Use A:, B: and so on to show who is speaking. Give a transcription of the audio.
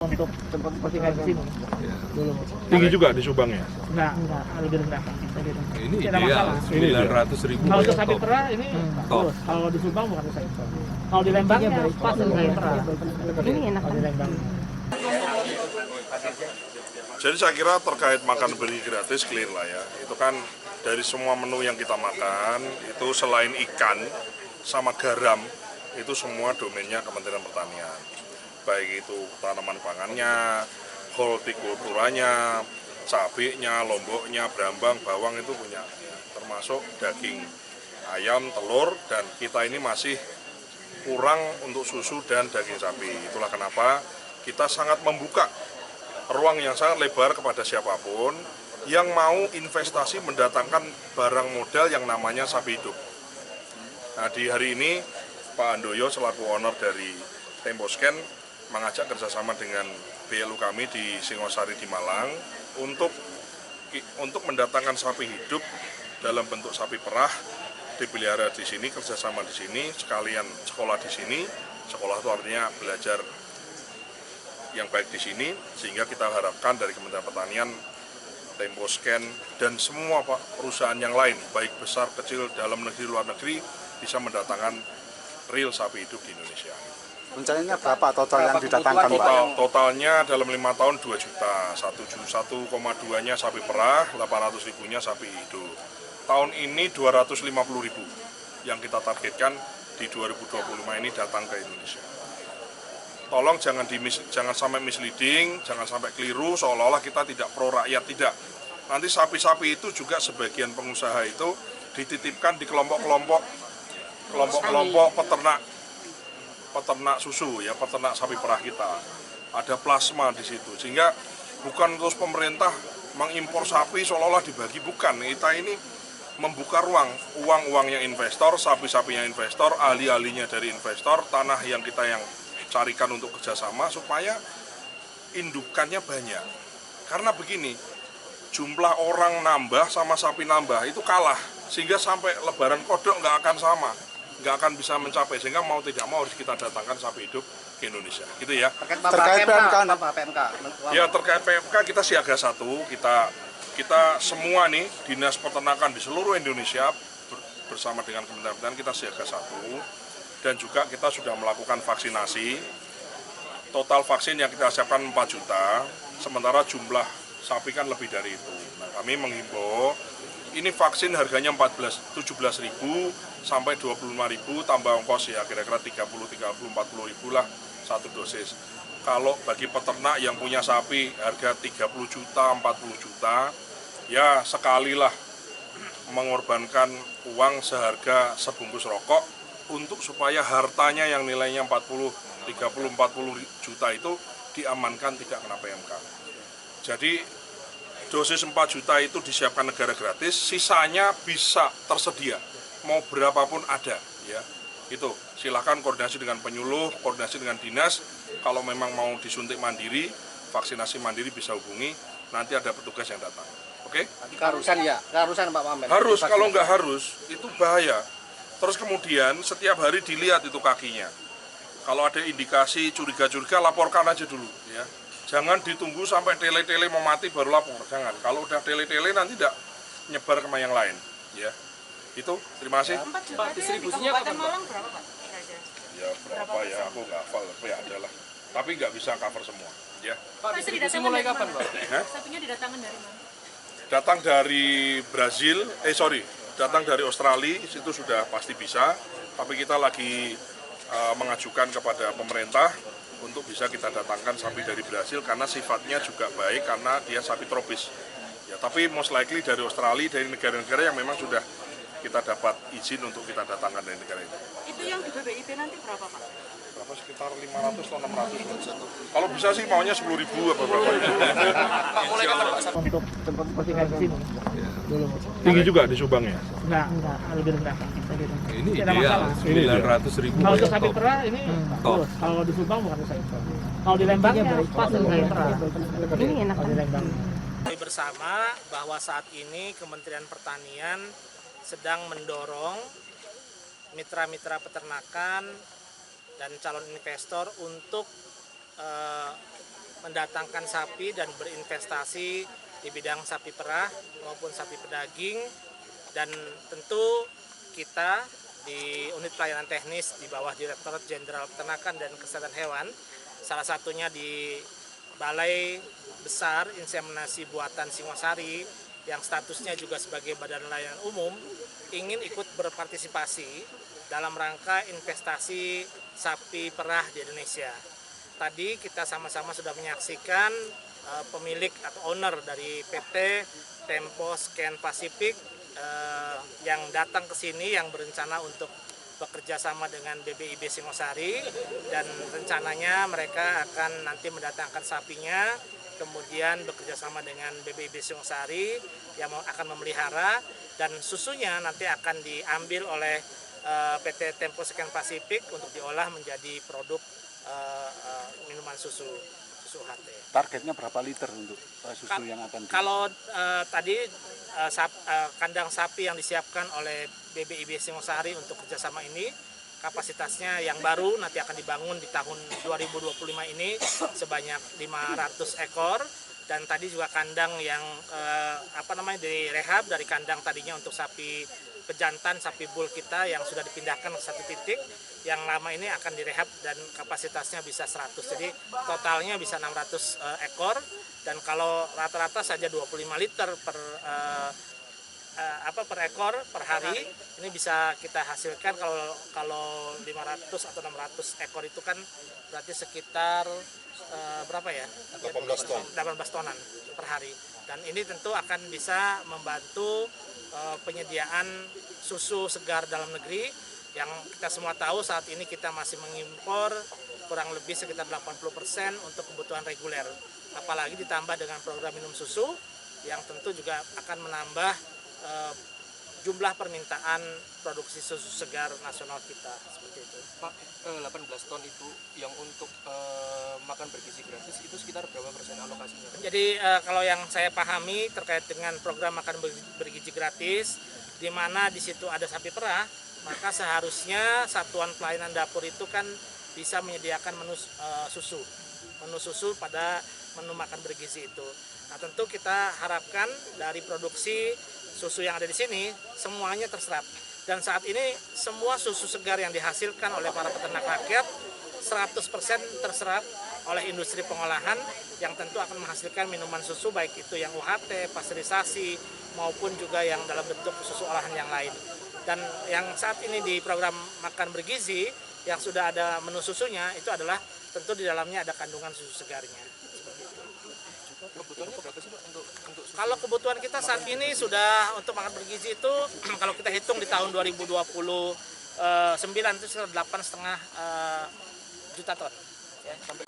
A: untuk tempat postingan di sini.
B: Ya.
A: Dulu.
C: Tinggi juga di Subang ya?
A: Enggak, lebih rendah.
B: Ini
A: Tidak ada
B: ideal,
A: masalah.
B: 900.000
A: Kalau untuk
B: ya,
A: sapi
B: top.
A: perah ini bagus. Kalau di Subang bukan sapi perah. Kalau di Lembang ya pas untuk sapi perah. Ini enak di Lembang.
C: Jadi saya kira terkait makan beri gratis clear lah ya. Itu kan dari semua menu yang kita makan, itu selain ikan sama garam, itu semua domainnya Kementerian Pertanian. Baik itu tanaman pangannya, hortikulturanya, cabenya, lomboknya, brambang, bawang itu punya. Termasuk daging ayam, telur, dan kita ini masih kurang untuk susu dan daging sapi. Itulah kenapa kita sangat membuka ruang yang sangat lebar kepada siapapun yang mau investasi mendatangkan barang modal yang namanya sapi hidup. Nah, di hari ini Pak Handoyo selaku owner dari Temposcan mengajak kerjasama dengan BLU kami di Singosari di Malang untuk mendatangkan sapi hidup dalam bentuk sapi perah dipelihara di sini, kerjasama di sini, sekalian sekolah di sini. Sekolah itu artinya belajar yang baik di sini, sehingga kita harapkan dari Kementerian Pertanian, Temposcan, dan semua perusahaan yang lain, baik besar, kecil, dalam negeri, luar negeri, bisa mendatangkan real sapi hidup di Indonesia.
D: Rencananya berapa total yang didatangkan, Pak?
C: Totalnya dalam 5 tahun 2 juta, 1,2-nya sapi perah, 800.000-nya sapi hidup. Tahun ini 250.000 yang kita targetkan di 2025 ini datang ke Indonesia. Tolong jangan sampai misleading, jangan sampai keliru seolah-olah kita tidak pro rakyat, tidak. Nanti sapi-sapi itu juga sebagian pengusaha itu dititipkan di kelompok-kelompok peternak susu ya, peternak sapi perah kita. Ada plasma di situ, sehingga bukan terus pemerintah mengimpor sapi seolah-olah dibagi, bukan. Kita ini membuka ruang, uang-uangnya investor, sapi-sapinya investor, ahli-ahlinya dari investor, tanah yang kita yang carikan untuk kerjasama supaya indukannya banyak. Karena begini, jumlah orang nambah sama sapi nambah itu kalah, sehingga sampai lebaran kodok nggak akan sama, nggak akan bisa mencapai, sehingga mau tidak mau harus kita datangkan sapi hidup ke Indonesia, gitu ya.
D: Terkait PMK,
C: Ya, terkait PMK kita siaga 1, kita semua nih dinas peternakan di seluruh Indonesia bersama dengan Kementerian Pertanian kita siaga 1. Dan juga kita sudah melakukan vaksinasi. Total vaksin yang kita siapkan 4 juta, sementara jumlah sapi kan lebih dari itu. Nah, kami menghimbau, ini vaksin harganya 17.000 sampai 25.000 tambah ongkos ya, kira-kira 40 ribu lah satu dosis. Kalau bagi peternak yang punya sapi harga 30 juta, 40 juta, ya sekalilah mengorbankan uang seharga sebungkus rokok untuk supaya hartanya yang nilainya 30, 40 juta itu diamankan tidak kena PMK. Jadi dosis 4 juta itu disiapkan negara gratis, sisanya bisa tersedia, mau berapapun ada ya. Itu silakan koordinasi dengan penyuluh, koordinasi dengan dinas, kalau memang mau disuntik mandiri, vaksinasi mandiri bisa hubungi, nanti ada petugas yang datang. Oke?
E: Keharusan ya, keharusan Pak Wamen.
C: Harus, kalau nggak harus, itu bahaya. Terus kemudian setiap hari dilihat itu kakinya. Kalau ada indikasi curiga-curiga, laporkan aja dulu ya. Jangan ditunggu sampai tele-tele mau mati baru lapor, jangan. Kalau udah tele-tele nanti tidak nyebar ke yang lain ya. Itu, terima kasih.
F: Pak, distribusinya kapan, Malang berapa, Pak?
C: Ya berapa ya, aku nggak hafal, tapi ada lah. Tapi nggak bisa cover semua ya.
F: Pak, distribusi mulai kapan, Pak?
G: Sapinya didatangkan dari mana?
C: Datang dari Brazil, datang dari Australia, itu sudah pasti bisa, tapi kita lagi mengajukan kepada pemerintah untuk bisa kita datangkan sapi dari Brazil karena sifatnya juga baik, karena dia sapi tropis. Ya, tapi most likely dari Australia, dari negara-negara yang memang sudah kita dapat izin untuk kita datangkan dari negara itu.
G: Itu yang di BPIP nanti berapa, Pak?
C: Berapa, sekitar 500 atau 600. Kalau bisa sih maunya 10.000 apa berapa ribu.
A: Untuk tempat postingan di sini. Dulu.
C: Tinggi juga di Subang ya?
A: Enggak, lebih rendah.
B: Ini
A: Tidak ada
B: ideal,
A: masalah.
B: 900.000
A: Kalau untuk
B: ya,
A: sapi
B: top.
A: perah ini bagus. Kalau di Subang bukan sapi perah. Kalau di Lembang ya pas untuk sapi perah. Ini enak di Lembang.
H: Bersama bahwa saat ini Kementerian Pertanian sedang mendorong mitra-mitra peternakan dan calon investor untuk mendatangkan sapi dan berinvestasi di bidang sapi perah maupun sapi pedaging, dan tentu kita di unit pelayanan teknis di bawah Direktorat Jenderal Peternakan dan Kesehatan Hewan, salah satunya di Balai Besar Inseminasi Buatan Singosari yang statusnya juga sebagai badan layanan umum, ingin ikut berpartisipasi dalam rangka investasi sapi perah di Indonesia. Tadi kita sama-sama sudah menyaksikan pemilik atau owner dari PT Tempo Scan Pacific yang datang ke sini yang berencana untuk bekerja sama dengan BBIB Singosari, dan rencananya mereka akan nanti mendatangkan sapinya, kemudian bekerja sama dengan BBIB Singosari yang akan memelihara, dan susunya nanti akan diambil oleh PT Tempo Scan Pacific untuk diolah menjadi produk minuman susu HT.
D: Targetnya berapa liter untuk susu yang akan
H: Kalau tadi kandang sapi yang disiapkan oleh BBIB Singosari untuk kerjasama ini, kapasitasnya yang baru nanti akan dibangun di tahun 2025 ini sebanyak 500 ekor, dan tadi juga kandang yang direhab dari kandang tadinya untuk sapi pejantan, sapi bull kita yang sudah dipindahkan ke satu titik, yang lama ini akan direhab dan kapasitasnya bisa 100, jadi totalnya bisa 600 ekor, dan kalau rata-rata saja 25 liter per ekor per hari, ini bisa kita hasilkan kalau 500 atau 600 ekor itu kan berarti sekitar berapa ya? 18 tonan per hari, dan ini tentu akan bisa membantu penyediaan susu segar dalam negeri yang kita semua tahu saat ini kita masih mengimpor kurang lebih sekitar 80% untuk kebutuhan reguler, apalagi ditambah dengan program minum susu yang tentu juga akan menambah jumlah permintaan produksi susu segar nasional kita, seperti itu.
F: Pak, 18 ton itu yang untuk makan bergizi gratis itu sekitar berapa persen alokasinya?
H: Jadi kalau yang saya pahami terkait dengan program makan bergizi gratis, di mana di situ ada sapi perah, maka seharusnya satuan pelayanan dapur itu kan bisa menyediakan menu susu pada menu makan bergizi itu. Nah, tentu kita harapkan dari produksi susu yang ada di sini semuanya terserap. Dan saat ini semua susu segar yang dihasilkan oleh para peternak rakyat 100% terserap oleh industri pengolahan yang tentu akan menghasilkan minuman susu baik itu yang UHT, pasteurisasi maupun juga yang dalam bentuk susu olahan yang lain. Dan yang saat ini di program makan bergizi yang sudah ada menu susunya itu adalah tentu di dalamnya ada kandungan susu segarnya.
F: Kebutuhannya berapa sih Pak untuk susu?
H: Kalau kebutuhan kita saat ini sudah untuk makan bergizi itu kalau kita hitung di tahun 2029 itu sekitar 8,5 juta ton. Ya.